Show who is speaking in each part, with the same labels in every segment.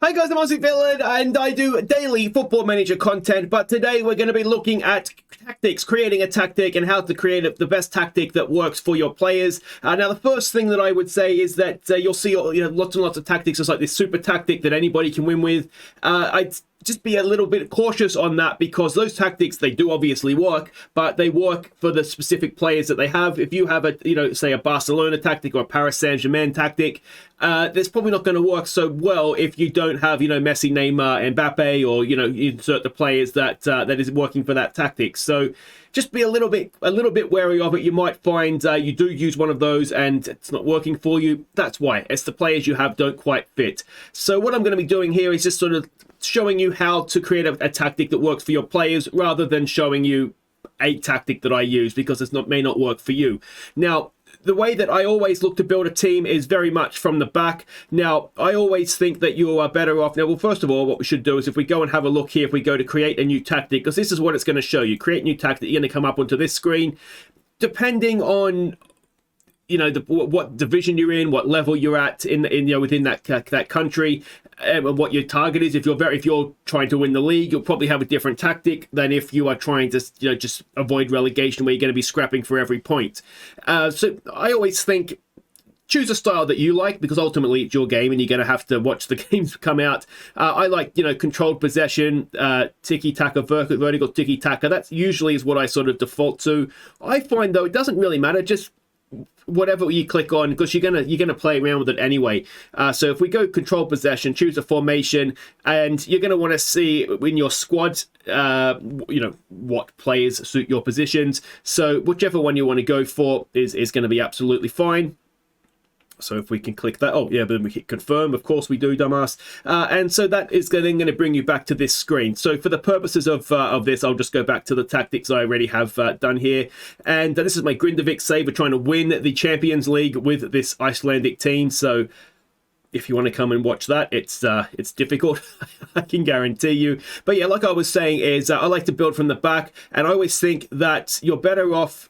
Speaker 1: Hi guys, I'm Aussie Villain and I do daily Football Manager content, but today we're going to be looking at tactics, creating a tactic and how to create the best tactic that works for your players. Now the first thing that I would say is that you'll see lots and lots of tactics. It's like this super tactic that anybody can win with. I'd just be a little bit cautious on that because those tactics, they do obviously work, but they work for the specific players that they have. If you have a, say a Barcelona tactic or a Paris Saint-Germain tactic, that's probably not going to work so well if you don't have, Messi, Neymar, Mbappe, or, you insert the players that is working for that tactic. So just be a little bit wary of it. You might find you do use one of those and it's not working for you. That's why. It's the players you have don't quite fit. So what I'm going to be doing here is just sort of showing you how to create a tactic that works for your players rather than showing you a tactic that I use because it may not work for you. Now, the way that I always look to build a team is very much from the back. Now, I always think that you are better off. Now, well, first of all, what we should do is if we go and have a look here, if we go to create a new tactic, because this is what it's going to show you. Create new tactic, you're going to come up onto this screen. Depending on what division you're in, what level you're at in within that country, and what your target is. If you're trying to win the league, you'll probably have a different tactic than if you are trying to just avoid relegation, where you're going to be scrapping for every point. So I always think choose a style that you like because ultimately it's your game and you're going to have to watch the games come out. I like controlled possession, tiki-taka, vertical tiki-taka. That's usually is what I sort of default to. I find though it doesn't really matter. Just whatever you click on, because you're gonna play around with it anyway. So if we go control possession, choose a formation, and you're gonna want to see in your squad, what players suit your positions. So whichever one you want to go for is going to be absolutely fine. So if we can click that, then we hit confirm. Of course we do, dumbass. And so that is then going to bring you back to this screen. So for the purposes of this, I'll just go back to the tactics I already have done here. And this is my Grindavik save. We're trying to win the Champions League with this Icelandic team. So if you want to come and watch that, it's difficult, I can guarantee you. But yeah, like I was saying, is I like to build from the back, and I always think that you're better off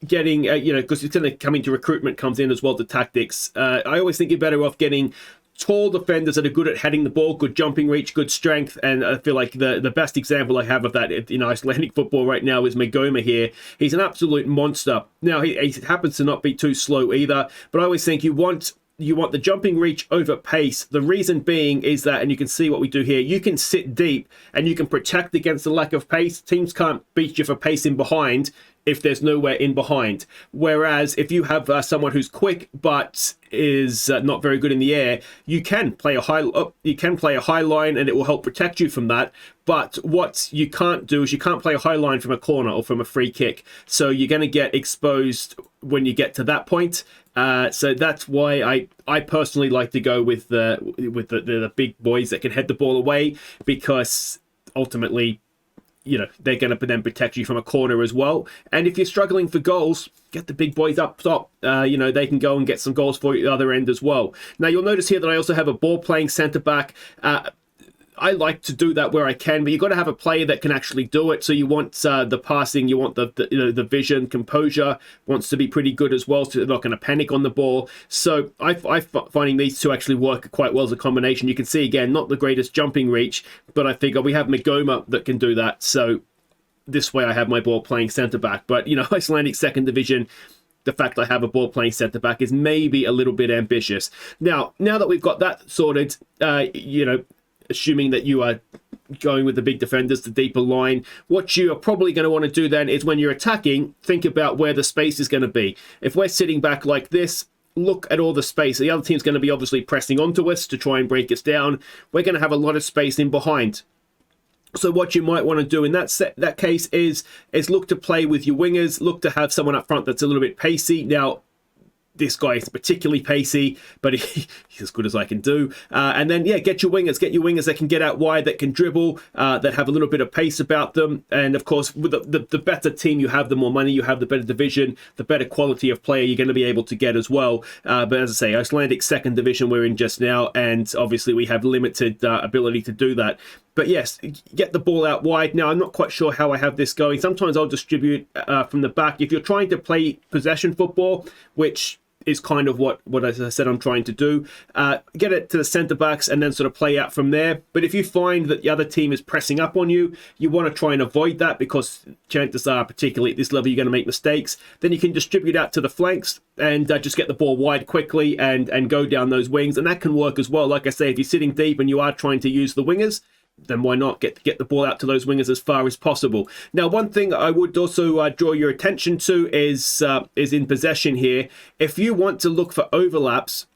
Speaker 1: getting, because it's going to come into recruitment, comes in as well, the tactics. I always think you're better off getting tall defenders that are good at heading the ball, good jumping reach, good strength, and I feel like the best example I have of that in Icelandic football right now is Magoma here. He's an absolute monster. Now, he happens to not be too slow either, but I always think you want the jumping reach over pace. The reason being is that, and you can see what we do here, you can sit deep and you can protect against the lack of pace. Teams can't beat you for pace in behind if there's nowhere in behind. Whereas if you have someone who's quick but is not very good in the air, you can play a high line and it will help protect you from that. But what you can't do is you can't play a high line from a corner or from a free kick. So you're going to get exposed when you get to that point. So that's why I personally like to go with the big boys that can head the ball away, because ultimately, they're going to then protect you from a corner as well. And if you're struggling for goals, get the big boys up top. They can go and get some goals for you at the other end as well. Now, you'll notice here that I also have a ball-playing centre-back. I like to do that where I can, but you've got to have a player that can actually do it. So you want the passing, you want the vision, composure wants to be pretty good as well, so they're not going to panic on the ball. So I'm finding these two actually work quite well as a combination. You can see, again, not the greatest jumping reach, but I figure we have Magoma that can do that. So this way I have my ball-playing centre-back. But, Icelandic second division, the fact that I have a ball-playing centre-back is maybe a little bit ambitious. Now that we've got that sorted, assuming that you are going with the big defenders, the deeper line, what you are probably going to want to do then is when you're attacking, think about where the space is going to be. If we're sitting back like this, look at all the space. The other team's going to be obviously pressing onto us to try and break us down. We're going to have a lot of space in behind. So what you might want to do in that case is look to play with your wingers, look to have someone up front that's a little bit pacey. Now, this guy is particularly pacey, but he's as good as I can do. And then, get your wingers. Get your wingers that can get out wide, that can dribble, that have a little bit of pace about them. And, of course, with the better team you have, the more money you have, the better division, the better quality of player you're going to be able to get as well. But as I say, Icelandic second division we're in just now, and obviously we have limited ability to do that. But yes, get the ball out wide. Now, I'm not quite sure how I have this going. Sometimes I'll distribute from the back. If you're trying to play possession football, which is kind of what as I said, I'm trying to do. Get it to the centre backs and then sort of play out from there. But if you find that the other team is pressing up on you, you want to try and avoid that, because chances are, particularly at this level, you're going to make mistakes. Then you can distribute out to the flanks and just get the ball wide quickly and go down those wings. And that can work as well. Like I say, if you're sitting deep and you are trying to use the wingers, then why not get the ball out to those wingers as far as possible. Now, one thing I would also draw your attention to is in possession here. If you want to look for overlaps,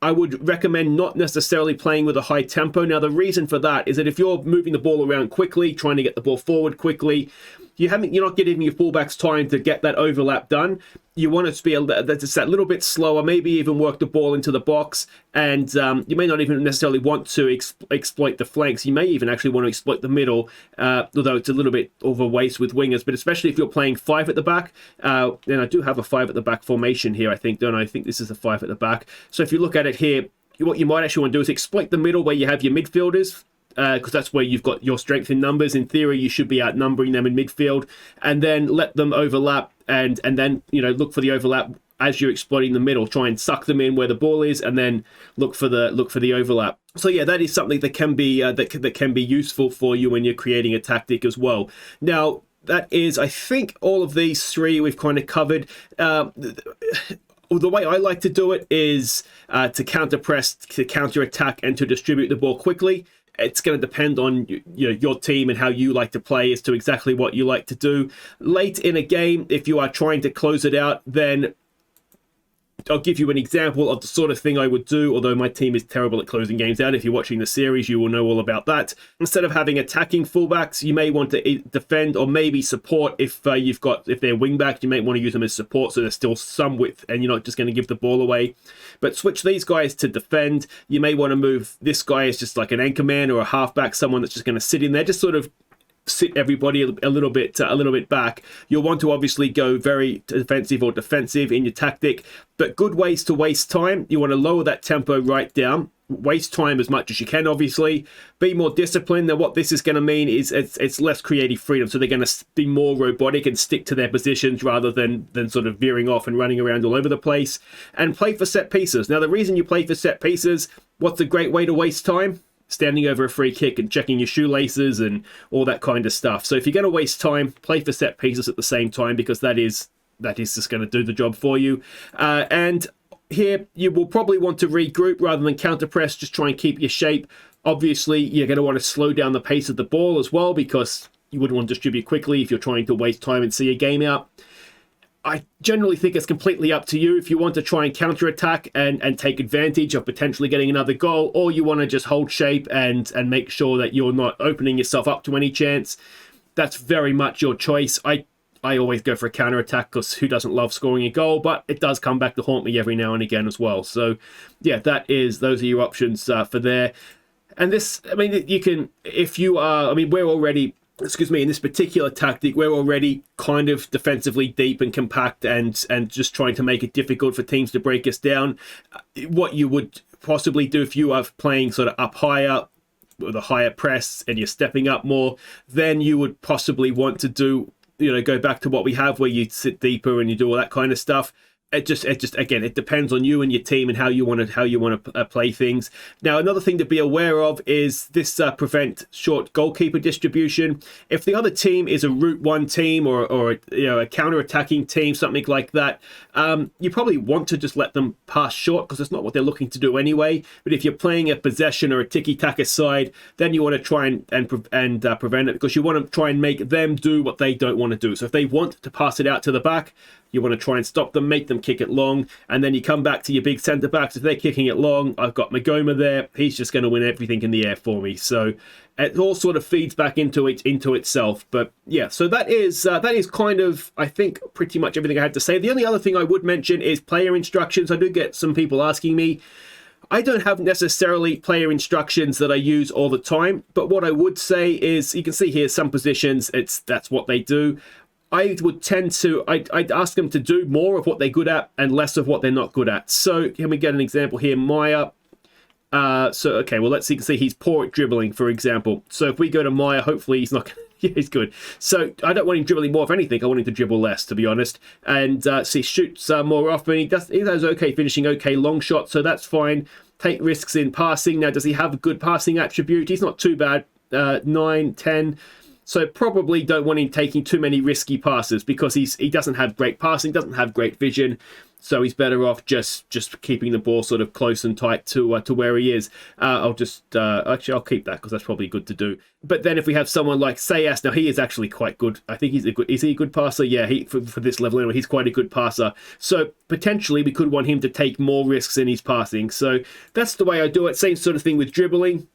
Speaker 1: I would recommend not necessarily playing with a high tempo. Now, the reason for that is that if you're moving the ball around quickly, trying to get the ball forward quickly, you're not giving your fullbacks time to get that overlap done. You want it to be just that little bit slower, maybe even work the ball into the box, and you may not even necessarily want to exploit the flanks. You may even actually want to exploit the middle, although it's a little bit of a waste with wingers, but especially if you're playing 5 at the back, and I do have a 5 at the back formation here, I think, don't I? I think this is a 5 at the back. So if you look at it here, what you might actually want to do is exploit the middle where you have your midfielders, because that's where you've got your strength in numbers. In theory, you should be outnumbering them in midfield, and then let them overlap, and then look for the overlap as you're exploiting the middle. Try and suck them in where the ball is, and then look for the overlap. So yeah, that is something that can be that can be useful for you when you're creating a tactic as well. Now, that is, I think, all of these 3 we've kind of covered. The way I like to do it is to counter press, to counter attack, and to distribute the ball quickly. It's going to depend on your team and how you like to play as to exactly what you like to do. Late in a game, if you are trying to close it out, then I'll give you an example of the sort of thing I would do, although my team is terrible at closing games out. If you're watching the series, you will know all about that. Instead of having attacking fullbacks, you may want to defend or maybe support. If they're wingback, you may want to use them as support, so there's still some width and you're not just going to give the ball away. But switch these guys to defend. You may want to move this guy as just like an anchor man or a halfback, someone that's just going to sit in there, just sort of sit everybody a little bit back. You'll want to obviously go very defensive or defensive in your tactic, but good ways to waste time. You want to lower that tempo right down, waste time as much as you can, obviously. Be more disciplined. Now, what this is going to mean is it's less creative freedom, so they're going to be more robotic and stick to their positions rather than sort of veering off and running around all over the place. And play for set pieces. Now, the reason you play for set pieces, what's a great way to waste time? Standing over a free kick and checking your shoelaces and all that kind of stuff. So if you're going to waste time, play for set pieces at the same time, because that is just going to do the job for you. And here you will probably want to regroup rather than counter press. Just try and keep your shape. Obviously, you're going to want to slow down the pace of the ball as well, because you wouldn't want to distribute quickly if you're trying to waste time and see a game out. I generally think it's completely up to you if you want to try and counter-attack and take advantage of potentially getting another goal, or you want to just hold shape and make sure that you're not opening yourself up to any chance. That's very much your choice. I always go for a counter-attack, because who doesn't love scoring a goal? But it does come back to haunt me every now and again as well. So yeah, those are your options for there. And this, I mean, you can, if you are, I mean, we're already, in this particular tactic, we're already kind of defensively deep and compact and just trying to make it difficult for teams to break us down. What you would possibly do if you are playing sort of up higher with a higher press and you're stepping up more, then you would possibly want to do, go back to what we have where you sit deeper and you do all that kind of stuff. It just again, it depends on you and your team and how you want to play things. Now, another thing to be aware of is this prevent short goalkeeper distribution. If the other team is a route one team or a counter-attacking team, something like that, you probably want to just let them pass short, because it's not what they're looking to do anyway. But if you're playing a possession or a tiki-taka side, then you want to try and prevent it, because you want to try and make them do what they don't want to do. So if they want to pass it out to the back, you want to try and stop them, make them kick it long, and then you come back to your big centre-backs. If they're kicking it long, I've got Magoma there. He's just going to win everything in the air for me. So it all sort of feeds back into itself. But yeah, so that is kind of, I think, pretty much everything I had to say. The only other thing I would mention is player instructions. I do get some people asking me. I don't have necessarily player instructions that I use all the time, but what I would say is, you can see here some positions, that's what they do. I would tend to, I'd ask them to do more of what they're good at and less of what they're not good at. So can we get an example here? Maya. Okay, well, let's see. You can see he's poor at dribbling, for example. So if we go to Maya, hopefully he's not Yeah, he's good. So I don't want him dribbling more of anything. I want him to dribble less, to be honest. And so he shoots more often. He does okay finishing, okay long shots, so that's fine. Take risks in passing. Now, does he have a good passing attribute? He's not too bad. 9, 10. So probably don't want him taking too many risky passes because he doesn't have great passing, doesn't have great vision. So he's better off just keeping the ball sort of close and tight to where he is. Actually, I'll keep that because that's probably good to do. But then if we have someone like Sayas, now he is actually quite good. I think is he a good passer? Yeah, for this level anyway, he's quite a good passer. So potentially we could want him to take more risks in his passing. So that's the way I do it. Same sort of thing with dribbling.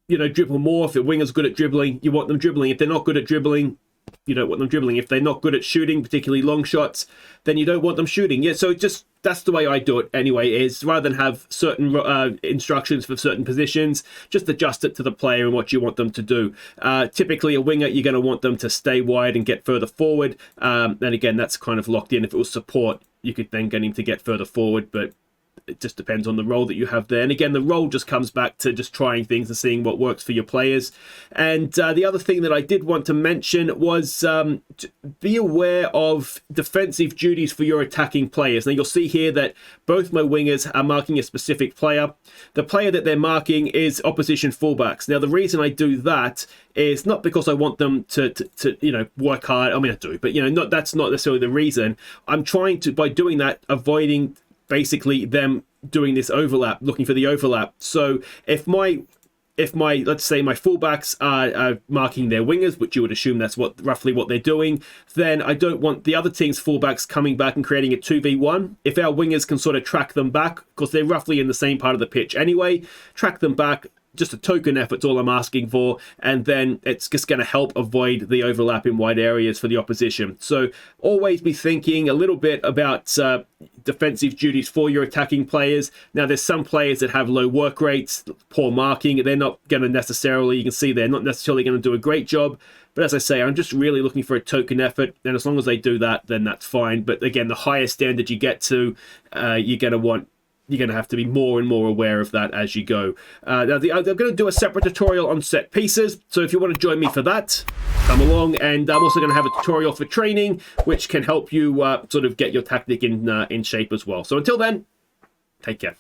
Speaker 1: You know, dribble more. If the winger's good at dribbling, you want them dribbling. If they're not good at dribbling, you don't want them dribbling. If they're not good at shooting, particularly long shots, then you don't want them shooting. Yeah, so that's the way I do it anyway, is rather than have certain instructions for certain positions, just adjust it to the player and what you want them to do. Typically a winger, you're going to want them to stay wide and get further forward. And again, that's kind of locked in. If it was support, you could then get him to get further forward, but it just depends on the role that you have there. And again, the role just comes back to just trying things and seeing what works for your players. And the other thing that I did want to mention was be aware of defensive duties for your attacking players. Now, you'll see here that both my wingers are marking a specific player. The player that they're marking is opposition fullbacks. Now, the reason I do that is not because I want them to work hard. I mean, I do, but that's not necessarily the reason. I'm trying to, by doing that, avoiding basically them doing this overlap, looking for the overlap. So if my let's say my fullbacks are marking their wingers, which you would assume that's roughly what they're doing, then I don't want the other team's fullbacks coming back and creating a 2v1. If our wingers can sort of track them back, because they're roughly in the same part of the pitch anyway, track them back. Just a token effort's all I'm asking for, and then it's just going to help avoid the overlap in wide areas for the opposition. So always be thinking a little bit about defensive duties for your attacking players. Now, there's some players that have low work rates, poor marking. They're not going to necessarily, you can see they're not necessarily going to do a great job. But as I say, I'm just really looking for a token effort, and as long as they do that, then that's fine. But again, the higher standard you get to, you're going to have to be more and more aware of that as you go. Now, I'm going to do a separate tutorial on set pieces, so if you want to join me for that, come along. And I'm also going to have a tutorial for training, which can help you sort of get your tactic in shape as well. So until then, take care.